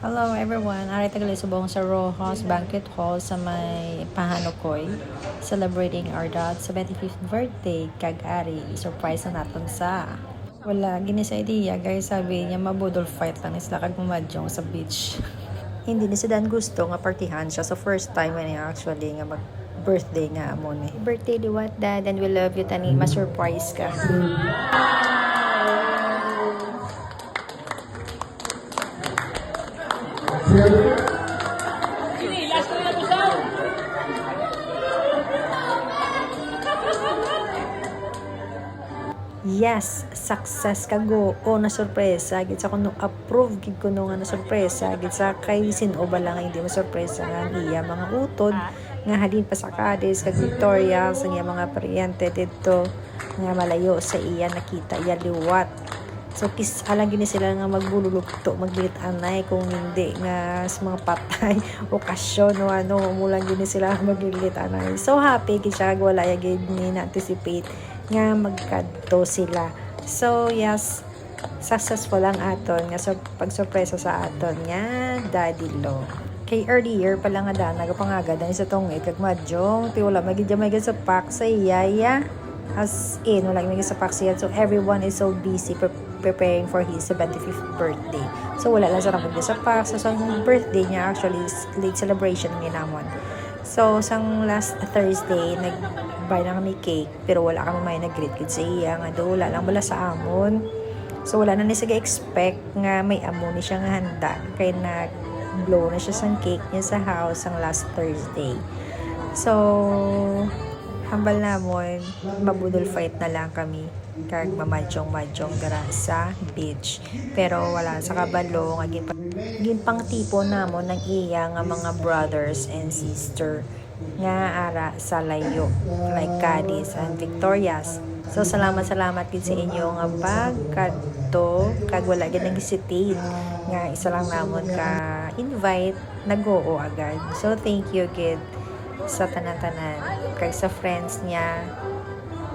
Hello everyone, ari tagali subong sa Rojas Banquet Hall sa may Pahanokoy, celebrating our dad's 75th birthday. Kag-ari, surprise na natin sa wala gini sa idea guys, sabi niya mabudol fight lang isla kag mamadjong sa beach. Hindi ni si Dan gusto nga partihan siya sa first time niya actually nga mag birthday nga amo ni. Birthday liwat dad and we love you tani, ma-surprise ka. Yes, success kago o na sorpresa gid sa kuno approve gid kuno nga na sorpresa gid sa kay sino ba lang hindi mo sorpresa nga ang iya mga utod nga halin pa sa Cadiz kag Victoria sa iya mga paryente didto nga malayo sa iya nakita iya liwat. So kis alang gini sila nga magbululukto magbilit anay kung hindi nga sa mga patay okasyon o ano mulang gini sila magbilit anay. So happy gid siya wala ya gid ni na anticipate nga magkadto sila. So yes, successful ang aton nga pagsurpresa sa aton nga Daddy Lo. Kay earlier pala nga dana pangaga dahil sa tong kag madjong ti wala magidya may sa pack sa iyaya as in wala may sa pack siya. So everyone is so busy preparing for his 75th birthday. So wala lang sa ramod sa pack sa birthday niya actually late celebration ni namon. So sang last Thursday buy na kami cake pero wala kami may nag-greet kid sa iya nga do wala lang bala sa amon. So wala na ni siya expect nga may amon ni siya nga handa kay nag-blow na siya sang cake niya sa house ang last Thursday. So hambal namon mabudol fight na lang kami kag mamadjong dara sa beach pero wala sa kabalo nga ginpang tipo namon ng iya nga mga brothers and sister nga ara sa layo like Cadiz and Victorias. So salamat gid sa inyo nga pagkadto kag wala gid nag-hesitate nga isa lang namon ka invite nag-oo agad. So thank you gid sa tanan-tanan kag sa friends niya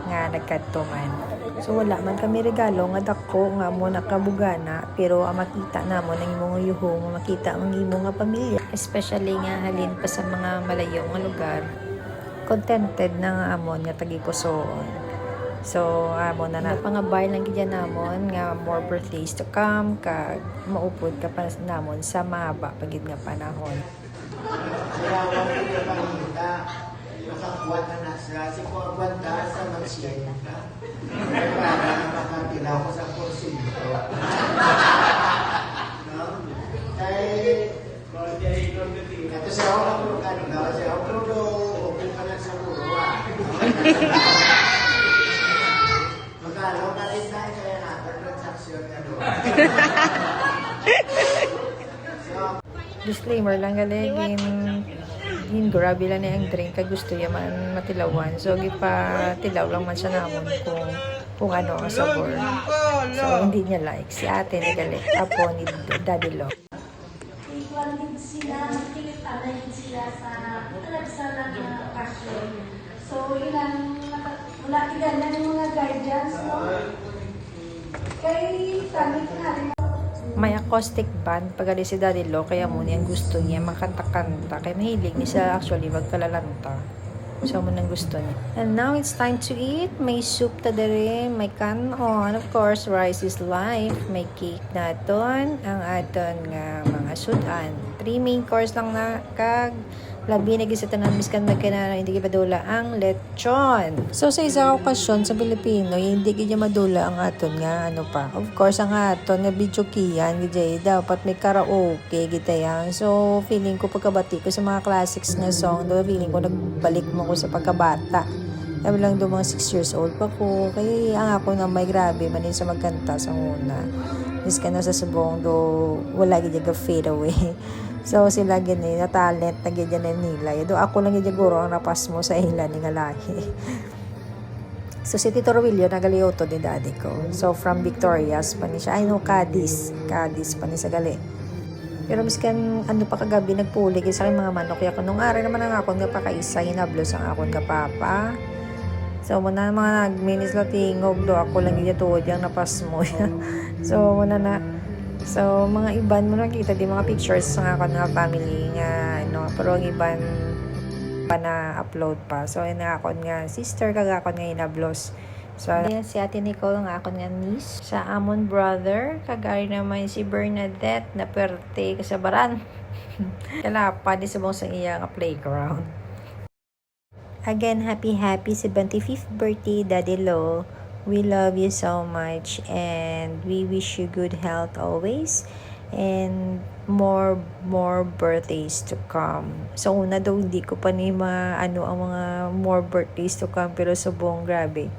nga nagkadto man. So wala man kami regalo nga dako nga mo nakabugana pero makita namon ang imong yuhong makita ang imong nga pamilya especially nga halin pa sa mga malayo nga lugar. Contented na nga amon nga tagipusoon. So amon na pangabay lang gid namon nga more birthdays to come kag maupod ka pa namon sa mahaba pagid nga panahon. Nakakuha na na siya. Si Kuwagwanda sa mag-share ka. Para makatilaw ko sa porsyento. No? Kaya, ito siya ako ang pulukan. Siya ako puludo. Okay pa lang sa puluwa. Magkalaw na rin tayo. Kaya natin transaction na doon. Disclaimer lang galigin grabe lang na ang drink kag gusto niya man matilawan. So gipatilaw lang man siya namon kung ano ang sabor. So hindi niya like. Si ate ni galit apo ni Daddy Lo. Sila sa lang na passion. So ilang wala tigala ng mga guardians no. Kay sabi natin May acoustic band pagali si Daddy Lo kaya mo ang gusto niya makanta-kanta kaya mahilig ni siya actually magkalalanta. So mo nang gusto niya. And now it's time to eat. May soup ta dere, may kanon, of course rice is life, may cake na aton, ang aton nga mga sudan. 3 main course lang na kag labi na gisa tanan miskan magkana hindi gipadula ang lechon. So sa isa okasyon sa Pilipino hindi gid madula ang aton nga ano pa. Of course ang aton nga video kiyan gid dapat may karaoke gid yan. So feeling ko pagkabati ko sa mga classics na song, do feeling ko nagbalik mo ko sa pagkabata. Sabi lang do mga 6 years old pa ko. Kaya ang ako na may grabe manin sa magkanta sa una. Miskan na sa subong do wala gid ga fade away. So sila gini na talent na gidya na nila. Do ako lang gidya guro ang napas mo sa ilan ni nga lahi. So si Tito Robilio nagalioto ni daddy ko. So from Victorias pa ni siya. Ay no, Cadiz pa ni sa gali. Pero miskan ano pa kagabi nagpulig sa aking mga manok. Kaya nung araw naman ang akon nga pakaisa hinablos ang akon nga papa. So muna mga nagminis latingog do ako lang gidya tuod yang napas mo. So muna na So, mga iban mo nakita di mga pictures nga ako nga family nga, pero ang iban pa na upload pa. So, yun nga ako nga sister, kaga ako nga inablos. So, yan si Ate Nicole nga ako nga niece. Sa amon brother, kagari naman si Bernadette na perte kasabaran. Kalapa, di sa mong iya nga playground. Again, happy 75th birthday, Daddy Lo. We love you so much and we wish you good health always and more birthdays to come. So una daw hindi ko pa ni ang mga more birthdays to come pero subong grabe.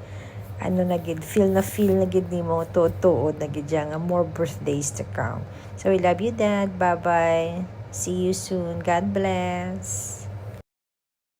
Feel na gid nimo tuod na gid nga more birthdays to come. So we love you, Dad. Bye-bye. See you soon. God bless.